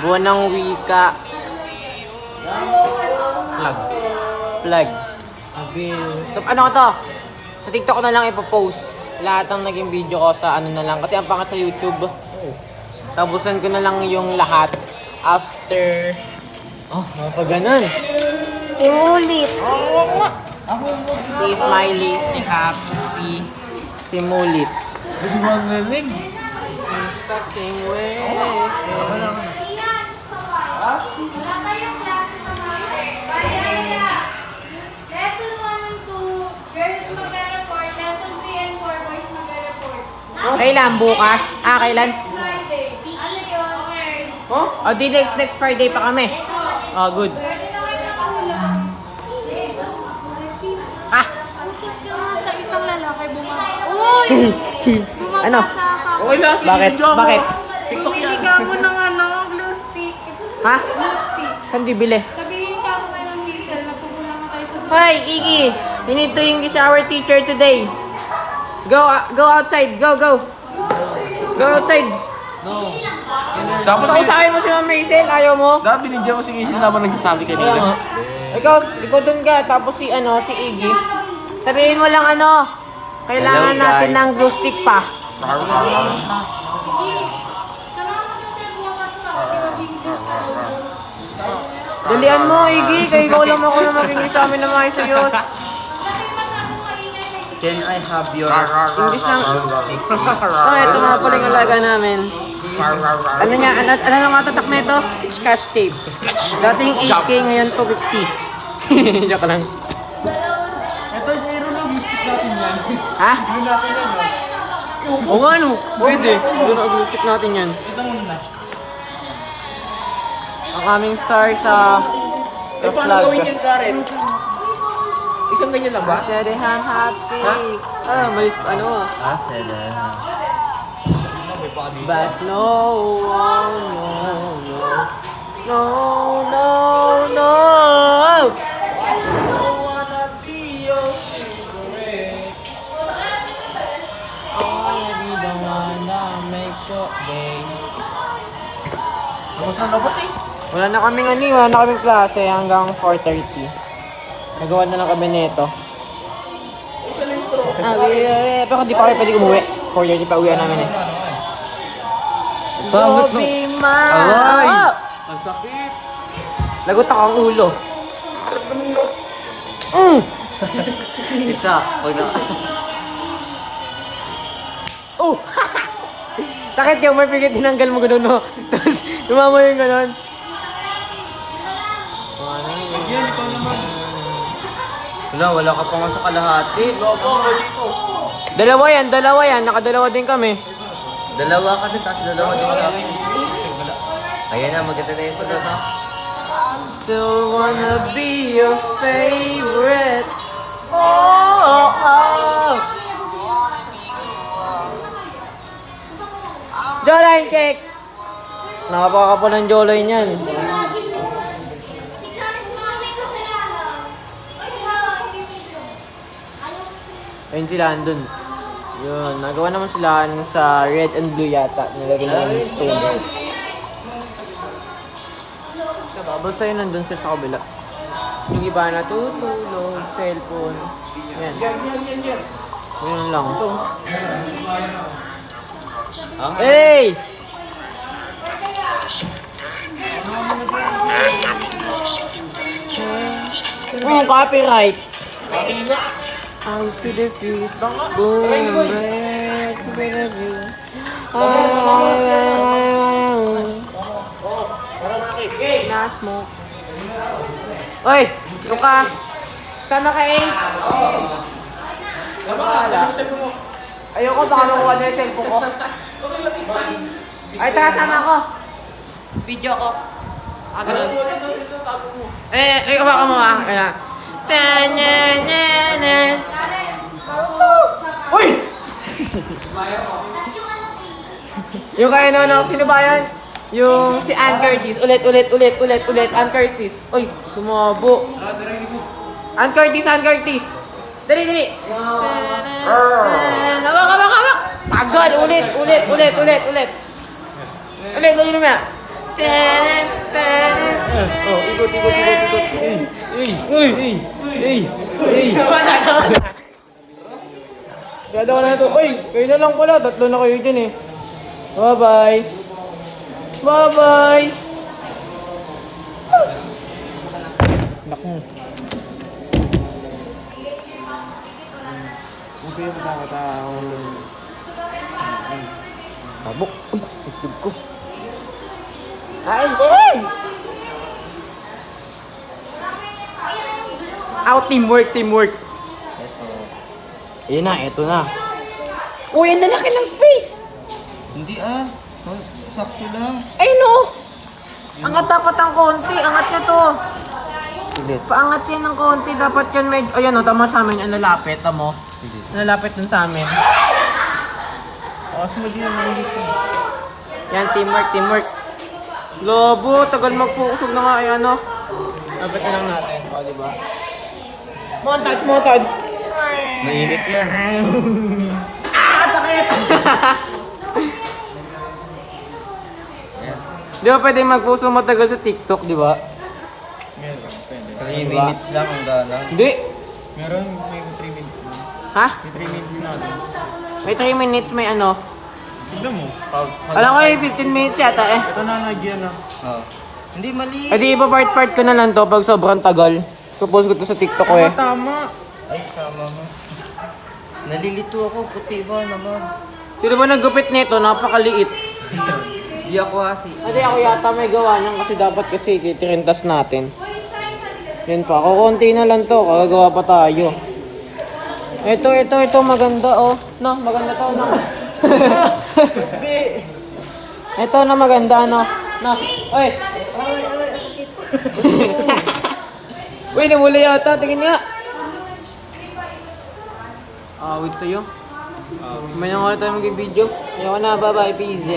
Buwan ng wika. Plug. Ano ko to? Sa TikTok ko na lang ipopost. Lahat ng naging video ko sa ano na lang. Kasi ang pangat sa YouTube. Tapusan ko na lang yung lahat. After... Oh, mga pa ganun. Simulit. Si Smiley, si Happy, si Mulit. Hindi mo ang narinig. Fucking way. Lesson 1 and 2, girls magre-report. Lesson 3 and 4, boys magre-report. Kailan? Bukas? Kailan? Friday. Ano yun? Oh? Oh, di next Friday pa kami. Oh, good. Pwede na kayo nakaulam. Ah! Utos ka nga sa isang lalaki bumaba. Uy! Bumaba Ano? sa account. Okay na, sige, Bakit? video mo. Bakit? TikTok yan. Bumili ka mo ng glue stick. Ha? Glue stick. Saan bibili? Sabihin ka mo kayo ng diesel, nagpupulang na tayo sa Hoy, Iggy! You need to English our teacher today. Go outside. Go. Go outside. Dapat Ako sa mo si Ma'am Rachel, ayaw mo? Dapat binigyan mo si Casey naman nagsasabi kanina. Ikaw dun ka, tapos si Iggy. Sabihin mo lang kailangan Hello, natin guys. ng glue stick pa. Sama ka sa bukas pa. Dalian mo, Iggy. Kaya ikaw lang ako na maging sa amin na maayos sa Diyos. Can I have your English lang. stick, please? Ito na pala yung alaga namin. Ano nga tatak na ito? Scotch tape. Dating 8K, ngayon 250. Joke lang. Ito, zero na, biscuit natin yan. Ha? Yun natin yan, no? Oo nga pwede. Doon na glue stick natin yan. Ito muna na. Ang aming star sa Paano vlog. gawin yan, Karen? Isang ganyan lang ba? Said I'm happy. Malis But no. Tapos na labas eh. Wala na kaming klase hanggang 4:30. Nagawa na lang kami nito. Isa lang yung straw. Pero di pa kayo pwede umuwi. 4:30 pa uwian namin eh. Bakit no? Aray! Ang sakit! Lagot ako ang ulo. Isa. Pag na... Oh! Sakit yung may pigit tinanggal mo gano'n, no? Tapos lumama yung gano'n. Yan, ikaw naman. Wala ka pa nga sa kalahati. Lopo, dito. Dalawa yan. Nakadalawa din kami. Dalawa ka din, tapos dalawa din sa akin. Ayan na, maganda na yung sunod ha. Still wanna be your favorite. Jawline cake! Nakapaka po ng jawline yan. Ayun sila, andun. Yun, nagawa naman sila sa red and blue yata. Nilagay nila yung stones. Babas tayo nandun sa kabila. Yung iba na tutulog, cellphone. Yan. Yan lang. Hey! Oh, copyright. I was to the feast. Boom, break, bit of you. Na smoke. Oy, Luka. Sama ka eh. Sama ka, ano yung cellphone mo? Ayoko baka makuha na yung cellphone ko. Ay, tara sama ako. Video ko. Ganun. Baka mo Ayun na. Tanananan. Uy! Yung kaya no, sino ba yan? Yung si Ann Curtis. Ulit. Ann Curtis. Uy, tumabo. Ann Curtis. Dali. Hawak. Agad, ulit. Ulit, dali mo yan. Oh, ikot. Gada ka na ito. Uy, kayo na lang pala. Tatlo na kayo dyan eh. Bye-bye. Bye-bye. Naku. Okay, matakatao. Tabok. Uy, itlog ko. Ay, hey! Out, teamwork. Ayun na, eto na. Uy, ang lalaki ng space! Hindi ah. Sakto lang. Ay, no! Angat-angat ang konti. Angat nyo to. Ulit. Paangat yan ng konti. Dapat yan medyo... Ayan o, tama sa amin. Ang lalapit, tamo. Ang lalapit dun sa amin. Akas mo din ang dito. Yan, teamwork. Lobo, tagal mag-focus. Huwag na nga, ayan o. Dapat na lang natin. O, diba? Montage! Mainit yan. Di ba pwede mag-post ng matagal sa TikTok, di ba? Meron, pwede. 3 minutes lang ang gala. Hindi. Meron, may 3 minutes na. Ha? May 3 minutes na. May 3 minutes, may ano. Tignan mo. Alam ko yung 15 minutes yata eh. Ito na nagyan na. Oh. Hindi, mali. Eh di iba part ko na lang to pag sobrang tagal. Post ko to sa TikTok ko eh. Tama. Ay, tama mo. Nalilito ako, puti ba naman? Sino ba naggupit nito? Napakaliit. Di ako hasi. Kasi ako yata may gawa niyan kasi dapat kasi titirintas natin. Yan pa, kukunti na lang to, kagagawa pa tayo. Ito, maganda oh. No, maganda to, no. Ito na maganda, no. No, oy. Uy, namuli yata, tingin nga. Wait sa'yo. May nang tayo mag-video. Ayaw na, bye-bye, peace.